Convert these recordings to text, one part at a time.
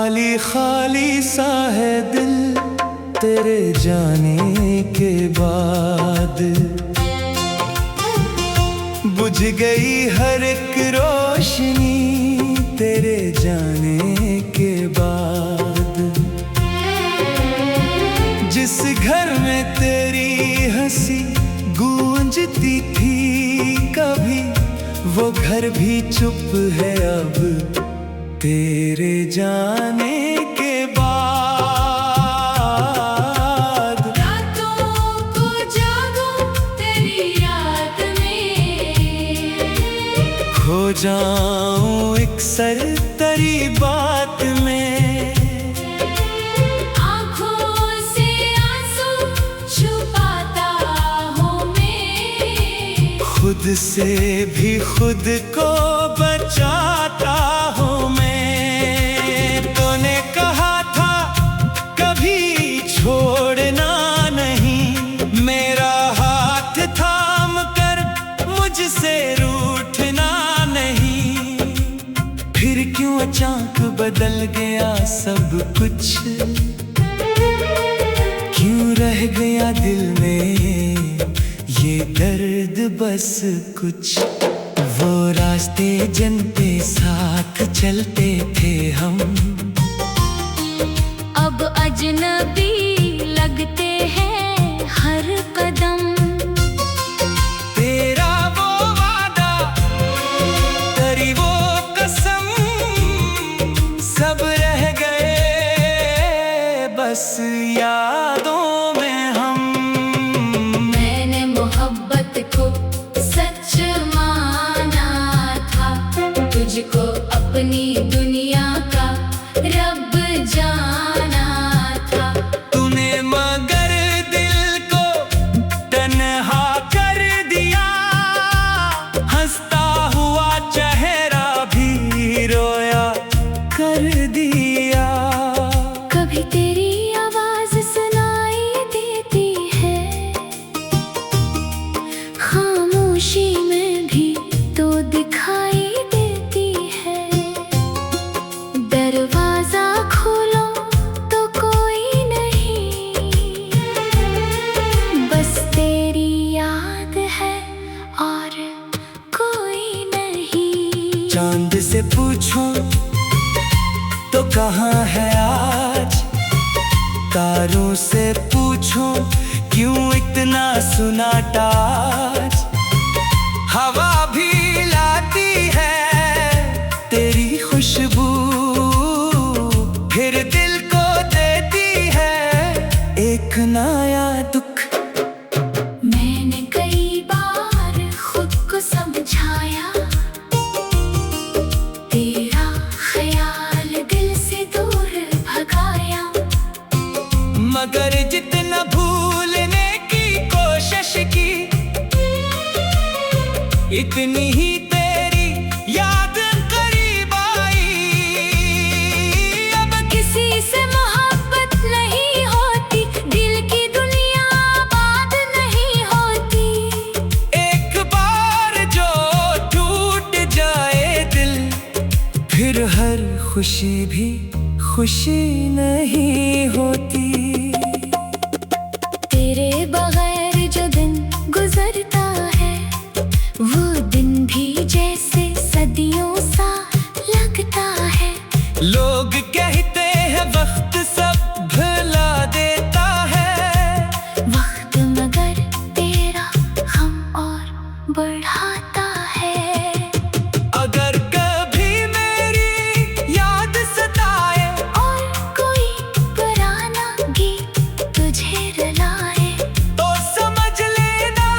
खाली खाली सा है दिल तेरे जाने के बाद। बुझ गई हर एक रोशनी तेरे जाने के बाद। जिस घर में तेरी हंसी गूंजती थी कभी, वो घर भी चुप है अब तेरे जाने के बाद। रातों को जागूं तेरी याद में, खो जाऊं एक सरतरी बात में। आँखों से आंसू छुपाता हूँ मैं, खुद से भी खुद को बचाता हूँ मैं। तूने कहा था कभी छोड़ना नहीं, मेरा हाथ थाम कर मुझसे रूठना नहीं। फिर क्यों अचानक बदल गया सब कुछ, क्यों रह गया दिल में ये दर्द बस कुछ। वो रास्ते जिन पे साथ चलते थे हम, अब अजनबी लगते हैं हर कदम। तेरा वो वादा तेरी वो कसम, सब रह गए बस यादों में हम। मैंने मोहब्बत को सच माना था, तुझको अपनी दुनिया का रब जाना था। तूने मगर दिल को तन्हा कर दिया, हंसता हुआ चेहरा भी रोया कर दिया। कभी तेरी आवाज सुनाई देती है, खामोशी में भी तो दिखाई देती है। दरवाजा खोलो तो कोई नहीं, बस तेरी याद है और कोई नहीं। चांद से पूछूं तो कहाँ है आज, तारों से पूछूं क्यों इतना सन्नाटा आज। हवा भी लाती है तेरी खुशबू, फिर दिल को देती है एक नया दुख। मैंने कई बार खुद को समझाया, तेरा ख्याल दिल से दूर भगाया। मगर जितना भूलने की कोशिश की, इतनी ही तेरी याद करीब आई। अब किसी से मोहब्बत नहीं होती, दिल की दुनिया आबाद नहीं होती। एक बार जो टूट जाए दिल, फिर हर खुशी भी खुशी नहीं होती। तेरे बगैर जो दिन गुजरता है, वो दिन भी जैसे सदियों सा लगता है। लोग कहते हैं वक्त सब भुला देता है, वक्त मगर तेरा गम और बढ़ाता है। अगर कभी मेरी याद सताए और कोई पुराना गीत तुझे रुलाए, तो समझ लेना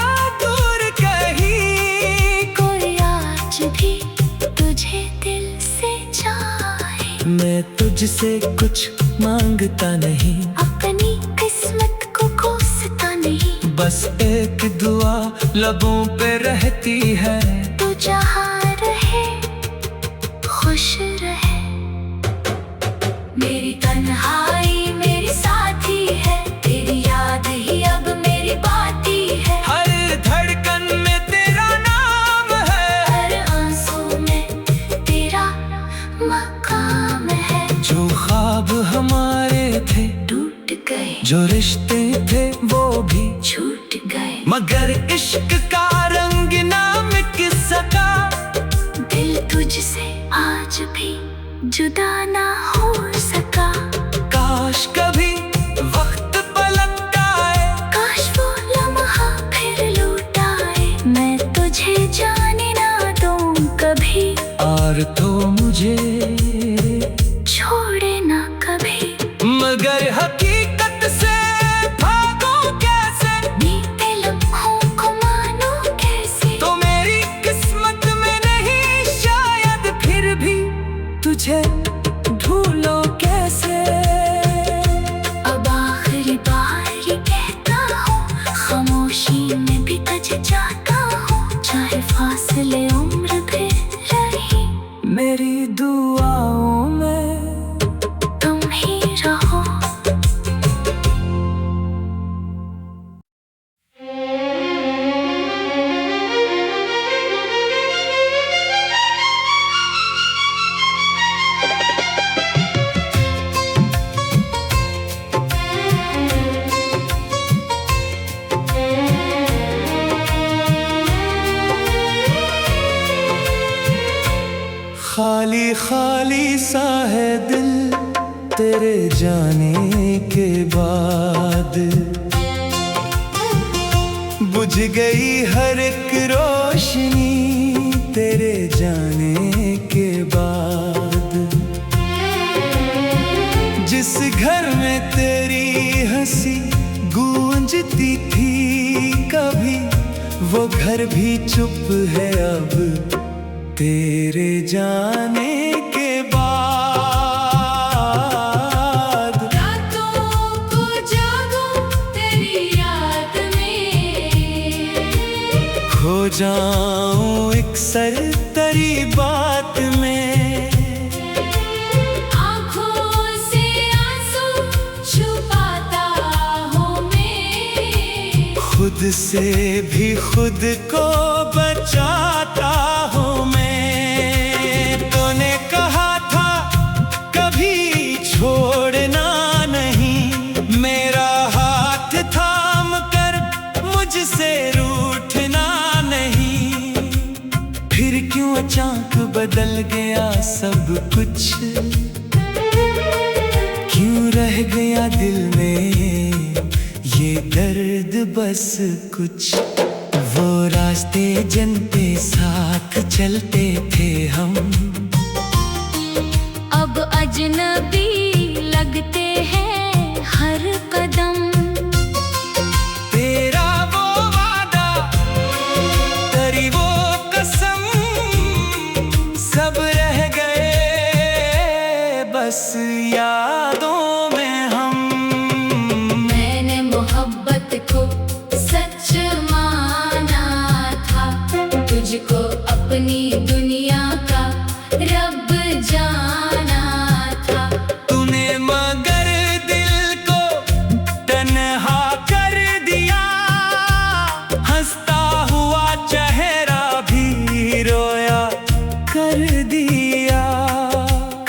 दूर कहीं कोई आज भी तुझे दिल से चाहे। मैं तुझसे कुछ मांगता नहीं, अपनी किस्मत को कोसता नहीं, बस एक दुआ लबों पे रहती है। तू जहाँ रहे खुश रहे। मेरी तन्हाई मेरी साथी है, तेरी याद ही अब मेरी बाती है। हर धड़कन में तेरा नाम है, हर आंसू में तेरा मकाम है। जो ख्वाब जो रिश्ते थे वो भी छूट गए, मगर इश्क का रंग ना मिट सका। दिल तुझसे आज भी जुदा ना हो सका। काश कभी वक्त पलट आए, काश वो लम्हा फिर लौट आए, मैं तुझे जाने ना दूं कभी, और तो मुझे छोड़े ना कभी। मगर हकीकत से भागो कैसे, बीते लम्हों को मानो कैसे, तो मेरी किस्मत में नहीं शायद फिर भी तुझे भूलो कैसे। अब आखिरी बार ये कहता हूँ, खामोशी में भी तज जाता हूँ, चाहे फासले उम्र भी रही, मेरी दुआओं में तुम ही रहो। खाली खाली सा है दिल तेरे जाने के बाद, बुझ गई हर एक रोशनी तेरे जाने के बाद। जिस घर में तेरी हंसी गूंजती थी कभी, वो घर भी चुप है अब तेरे जाने के बाद। रातों को जागूं तेरी याद में, खो जाऊं एक सरतरी बात में, आँखों से आंसू छुपाता हूँ मैं, खुद से भी खुद को बचाता हूँ मैं। तूने कहा था कभी छोड़ना नहीं, मेरा हाथ थाम कर मुझसे रूठना नहीं, फिर क्यों अचानक बदल गया सब कुछ, क्यों रह गया दिल में ये दर्द बस कुछ। वो रास्ते जिन पे साथ चलते थे हम, अब अजनबी लगते हैं हर कदम। तेरा वो वादा तेरी वो कसम, सब रह गए बस यादों में हम। मैंने मोहब्बत को सच माना था, तुझको अपनी दुनिया का रब जाना था। तूने मगर दिल को तन्हा कर दिया, हंसता हुआ चेहरा भी रोया कर दिया।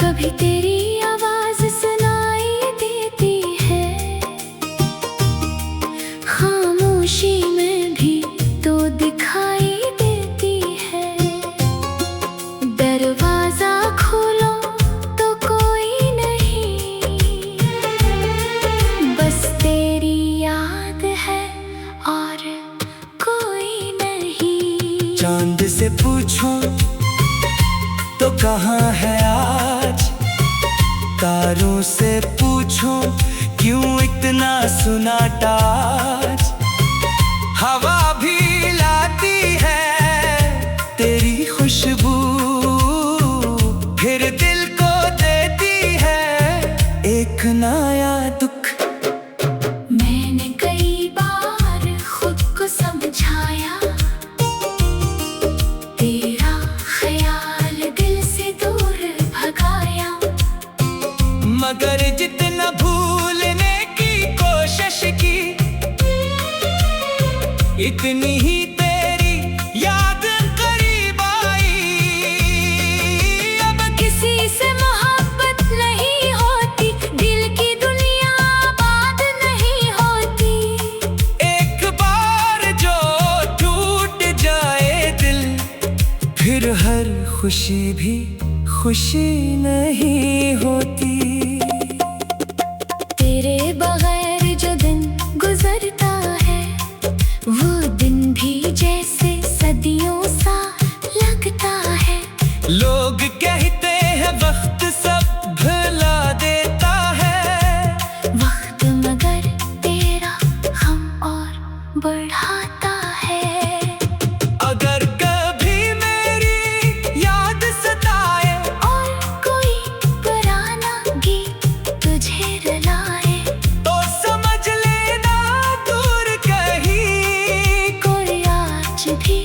कभी तेरी आवाज सुनाई देती है, खामोशी में भी तो दिखाई देती है। दरवाजा खोलो तो कोई नहीं, बस तेरी याद है और कोई नहीं। चांद से पूछूं तो कहाँ है आज, तारों से पूछूं क्यों इतना सन्नाटा आज। हवा भी लाती है तेरी खुशबू, फिर दिल को देती है एक नया दुख। मैंने कई बार खुद को समझाया, तेरा ख्याल दिल से दूर भगाया, मगर जितना भूलने की कोशिश की, इतनी ही तेरी याद करीब आई। अब किसी से मोहब्बत नहीं होती, दिल की दुनिया आबाद नहीं खुशी भी खुशी नहीं होती। तेरे बगैर जो दिन गुजरता है वो दिन भी जैसे सदियों सा लगता है। लोग कहते हैं वक्त सब भुला देता है, वक्त मगर तेरा हम और बढ़ाता है। अगर कभी मेरी याद सताए और कोई पुराना गीत तुझे रुलाए तो समझ लेना दूर कहीं कोई आज भी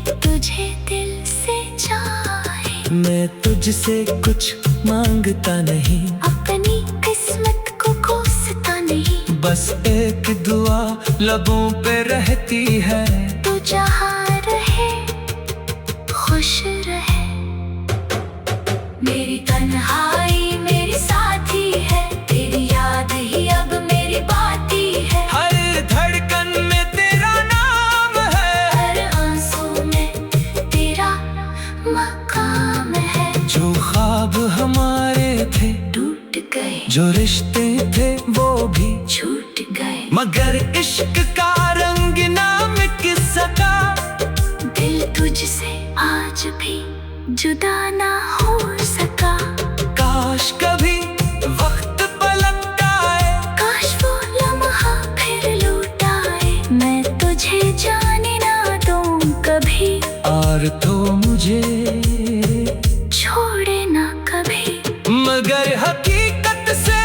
तुझे दिल से चाहे। मैं तुझसे कुछ मांगता नहीं, अपनी किस्मत को कोसता नहीं, बस एक दुआ लबों पे रहती है। तू जहाँ रहे खुश रहे। मेरी तन्हाई मेरी साथी है, तेरी याद ही अब मेरी बाती है। हर धड़कन में तेरा नाम है, हर आंसू में तेरा मकाम है। जो ख्वाब हमारे थे टूट गए जो रिश्ते थे वो भी, छूट गए मगर इश्क का रंग ना मिट सका। दिल तुझसे आज भी जुदा ना हो सका। काश कभी वक्त पलट आए, काश वो लम्हा फिर लौट आए, मैं तुझे जाने ना दूं कभी, और तो मुझे छोड़े ना कभी। मगर हकीकत से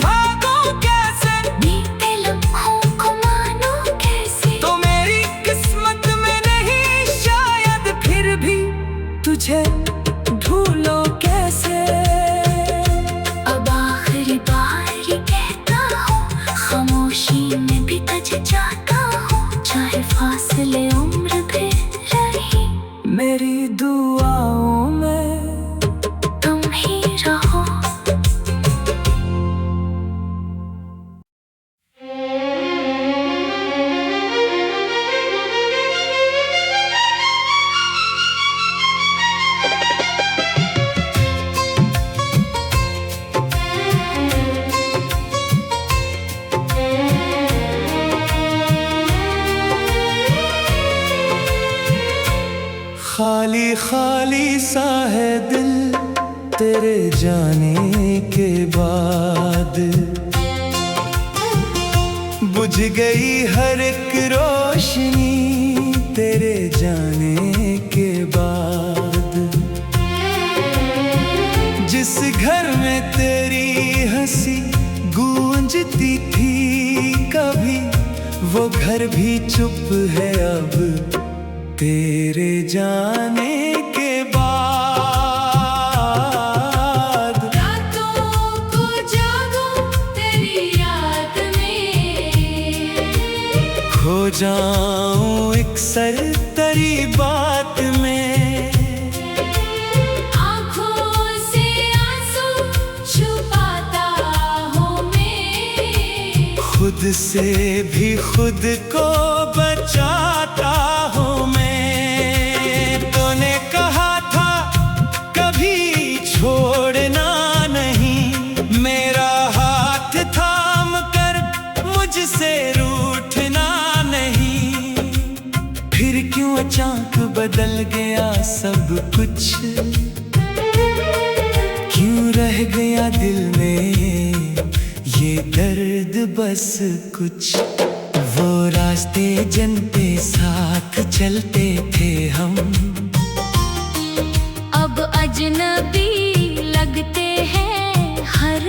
भागो कैसे, बीते लम्हों को मानो कैसे, तो मेरी किस्मत में नहीं शायद फिर भी तुझे ढूंढो कैसे। अब आखिरी बार ये कहता हूँ, खामोशी में भी तज जाता हूँ, चाहे फासले उम्र भी रही, मेरी दुआओं में तुम ही रहो। खाली खाली सा है दिल तेरे जाने के बाद, बुझ गई हर एक रोशनी तेरे जाने के बाद। जिस घर में तेरी हंसी गूंजती थी कभी, वो घर भी चुप है अब तेरे जाने के बाद। रातों को जागूं तेरी याद में, खो जाऊं एक सरतरी बात में, आँखों से आंसू छुपाता हूँ मैं, खुद से भी खुद को बचाता हूँ मैं। तूने कहा था कभी छोड़ना नहीं, मेरा हाथ थाम कर मुझसे रूठना नहीं। फिर क्यों अचानक बदल गया सब कुछ, क्यों रह गया दिल में ये दर्द बस कुछ। वो रास्ते जिन पे साथ चलते थे हम, अब अजनबी लगते हैं हर